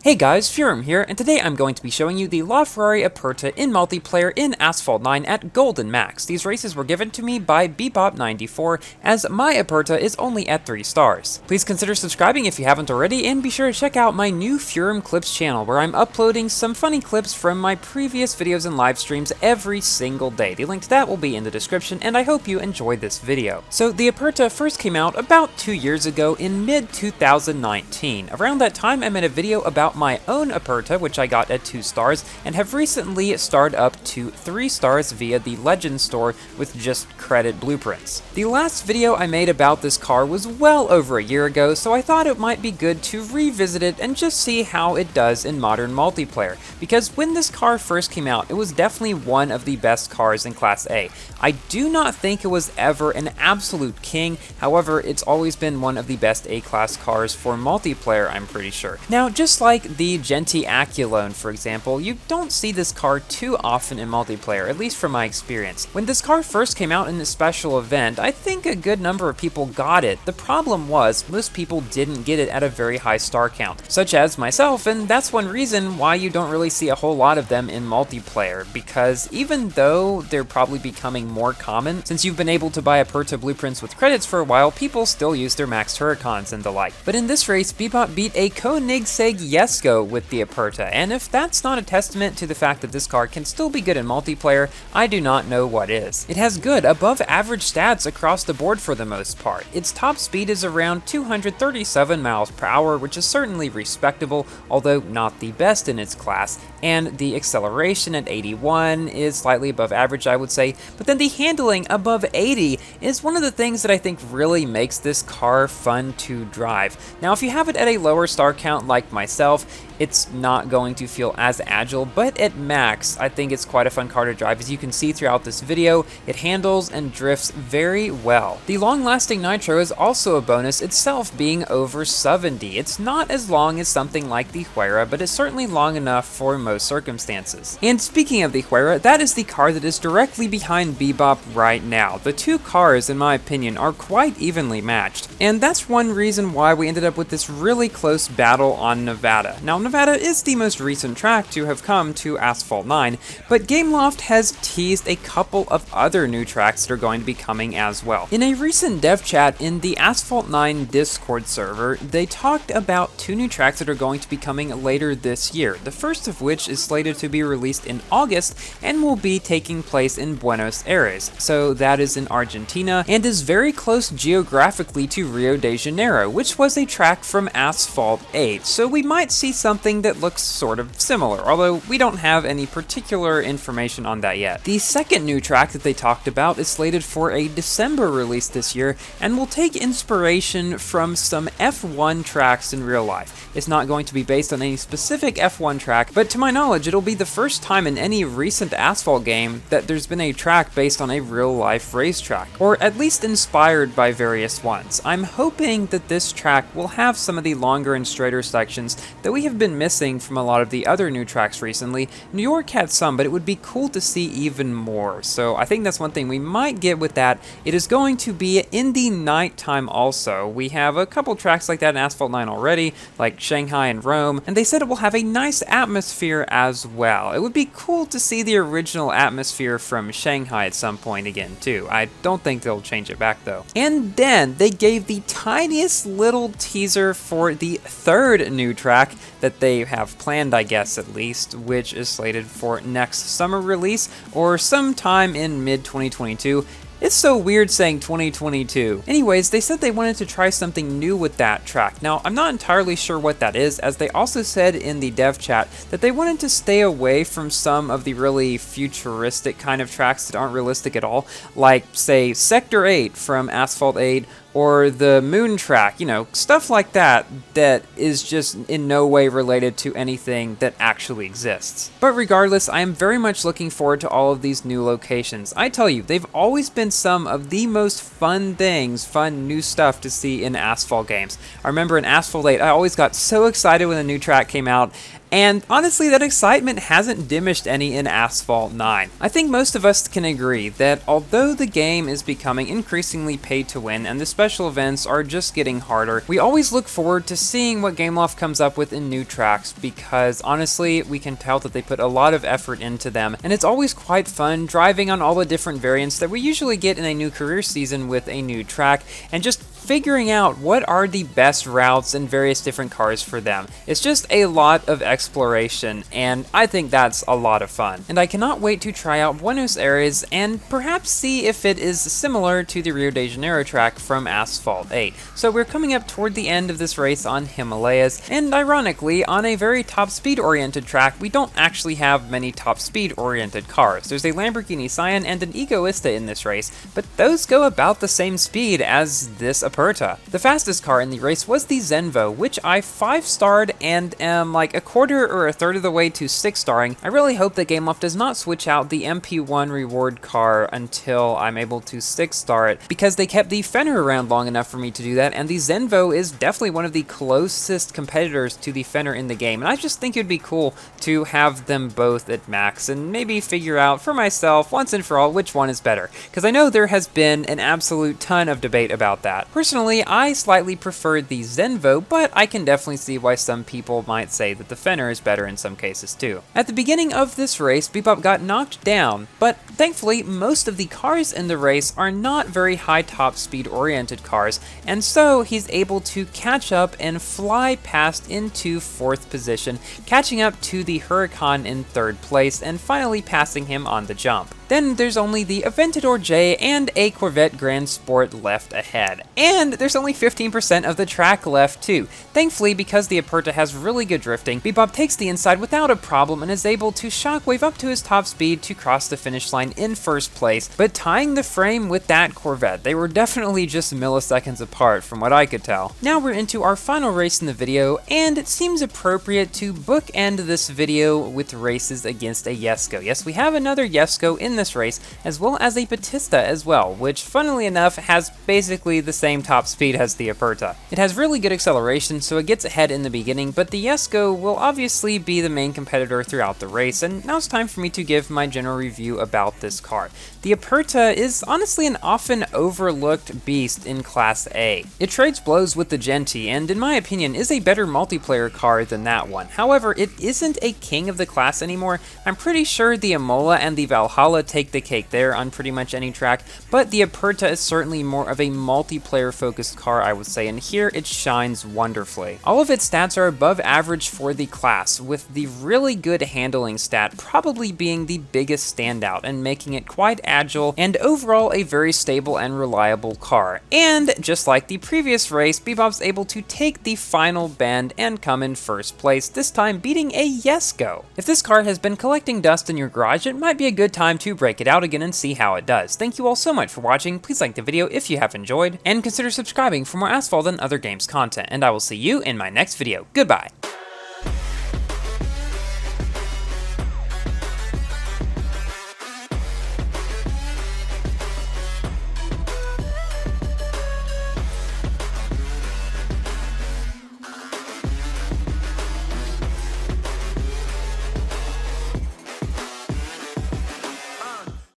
Hey guys, Furum here, and today I'm going to be showing you the Laferrari Aperta in multiplayer in Asphalt 9 at Golden Max. These races were given to me by Bebop 94, as my Aperta is only at 3 stars. Please consider subscribing if you haven't already, and be sure to check out my new Furum Clips channel, where I'm uploading some funny clips from my previous videos and live streams every single day. The link to that will be in the description, and I hope you enjoyed this video. So the Aperta first came out about 2 years ago in mid-2019. Around that time, I made a video about my own Aperta, which I got at 2 stars, and have recently starred up to 3 stars via the Legend store with just credit blueprints. The last video I made about this car was well over a year ago, so I thought it might be good to revisit it and just see how it does in modern multiplayer, because when this car first came out, it was definitely one of the best cars in Class A. I do not think it was ever an absolute king, however, it's always been one of the best A-class cars for multiplayer, I'm pretty sure. Now, just like the Genti Aculone, for example, you don't see this car too often in multiplayer, at least from my experience. When this car first came out in a special event, I think a good number of people got it. The problem was, most people didn't get it at a very high star count, such as myself, and that's one reason why you don't really see a whole lot of them in multiplayer, because even though they're probably becoming more common, since you've been able to buy Aperta blueprints with credits for a while, people still use their max Huracans and the like. But in this race, Bebop beat a Koenigsegg Jesko with the Aperta, and if that's not a testament to the fact that this car can still be good in multiplayer, I do not know what is. It has good, above average stats across the board for the most part. Its top speed is around 237 miles per hour, which is certainly respectable, although not the best in its class, and the acceleration at 81 is slightly above average, I would say, but then the handling above 80 is one of the things that I think really makes this car fun to drive. Now, if you have it at a lower star count like myself, it's not going to feel as agile, but at max, I think it's quite a fun car to drive. As you can see throughout this video, it handles and drifts very well. The long-lasting nitro is also a bonus, itself being over 70. It's not as long as something like the Huayra, but it's certainly long enough for most circumstances. And speaking of the Huayra, that is the car that is directly behind Bebop right now. The two cars, in my opinion, are quite evenly matched, and that's one reason why we ended up with this really close battle on Nevada. Now, Nevada is the most recent track to have come to Asphalt 9, but Gameloft has teased a couple of other new tracks that are going to be coming as well. In a recent dev chat in the Asphalt 9 Discord server, they talked about 2 new tracks that are going to be coming later this year, the first of which is slated to be released in August and will be taking place in Buenos Aires. So that is in Argentina and is very close geographically to Rio de Janeiro, which was a track from Asphalt 8, so we might see something that looks sort of similar, although we don't have any particular information on that yet. The second new track that they talked about is slated for a December release this year and will take inspiration from some F1 tracks in real life. It's not going to be based on any specific F1 track, but to my knowledge, it'll be the first time in any recent Asphalt game that there's been a track based on a real-life racetrack, or at least inspired by various ones. I'm hoping that this track will have some of the longer and straighter sections that we have been missing from a lot of the other new tracks recently. New York had some, but it would be cool to see even more, so I think that's one thing we might get with that. It is going to be in the nighttime also. We have a couple tracks like that in Asphalt 9 already, like Shanghai and Rome, and they said it will have a nice atmosphere as well. It would be cool to see the original atmosphere from Shanghai at some point again too. I don't think they'll change it back though. And then they gave the tiniest little teaser for the third new track that they have planned, I guess at least, which is slated for next summer release or sometime in mid-2022. It's so weird saying 2022. Anyways, they said they wanted to try something new with that track. Now, I'm not entirely sure what that is, as they also said in the dev chat that they wanted to stay away from some of the really futuristic kind of tracks that aren't realistic at all, like, say, Sector 8 from Asphalt 8, or the Moon track, you know, stuff like that that is just in no way related to anything that actually exists. But regardless, I am very much looking forward to all of these new locations. I tell you, they've always been some of the most fun things, fun new stuff to see in Asphalt games. I remember in Asphalt 8, I always got so excited when a new track came out, And honestly, that excitement hasn't diminished any in Asphalt 9. I think most of us can agree that although the game is becoming increasingly pay to win and the special events are just getting harder, we always look forward to seeing what Gameloft comes up with in new tracks, because honestly, we can tell that they put a lot of effort into them, and it's always quite fun driving on all the different variants that we usually get in a new career season with a new track, and just figuring out what are the best routes in various different cars for them. It's just a lot of exploration, and I think that's a lot of fun. And I cannot wait to try out Buenos Aires and perhaps see if it is similar to the Rio de Janeiro track from Asphalt 8. So we're coming up toward the end of this race on Himalayas, and ironically, on a very top speed oriented track, we don't actually have many top speed oriented cars. There's a Lamborghini Scion and an Egoista in this race, but those go about the same speed as this Aperta. The fastest car in the race was the Zenvo, which I 5-starred and am like a quarter or a third of the way to 6-starring. I really hope that Gameloft does not switch out the MP1 reward car until I'm able to 6-star it, because they kept the Fenner around long enough for me to do that, and the Zenvo is definitely one of the closest competitors to the Fenner in the game, and I just think it would be cool to have them both at max and maybe figure out for myself once and for all which one is better, because I know there has been an absolute ton of debate about that. Personally, I slightly preferred the Zenvo, but I can definitely see why some people might say that the Fenner is better in some cases too. At the beginning of this race, Bebop got knocked down, but thankfully most of the cars in the race are not very high top speed oriented cars, and so he's able to catch up and fly past into 4th position, catching up to the Huracan in 3rd place and finally passing him on the jump. Then there's only the Aventador J and a Corvette Grand Sport left ahead. And there's only 15% of the track left too. Thankfully, because the Aperta has really good drifting, Bebop takes the inside without a problem and is able to shockwave up to his top speed to cross the finish line in 1st place, but tying the frame with that Corvette. They were definitely just milliseconds apart from what I could tell. Now we're into our final race in the video, and it seems appropriate to bookend this video with races against a Jesko. Yes, we have another Jesko in this race, as well as a Batista as well, which funnily enough has basically the same top speed as the Aperta. It has really good acceleration, so it gets ahead in the beginning, but the Jesko will obviously be the main competitor throughout the race, and now it's time for me to give my general review about this car. The Aperta is honestly an often overlooked beast in Class A. It trades blows with the Genti, and in my opinion is a better multiplayer car than that one. However, it isn't a king of the class anymore. I'm pretty sure the Imola and the Valhalla take the cake there on pretty much any track, but the Aperta is certainly more of a multiplayer focused car, I would say, and here it shines wonderfully. All of its stats are above average for the class, with the really good handling stat probably being the biggest standout and making it quite agile and overall a very stable and reliable car. And just like the previous race, Bebop's able to take the final bend and come in 1st place, this time beating a Jesko. If this car has been collecting dust in your garage, it might be a good time to break it out again and see how it does. Thank you all so much for watching. Please like the video if you have enjoyed, and consider subscribing for more Asphalt and other games content, and I will see you in my next video. Goodbye!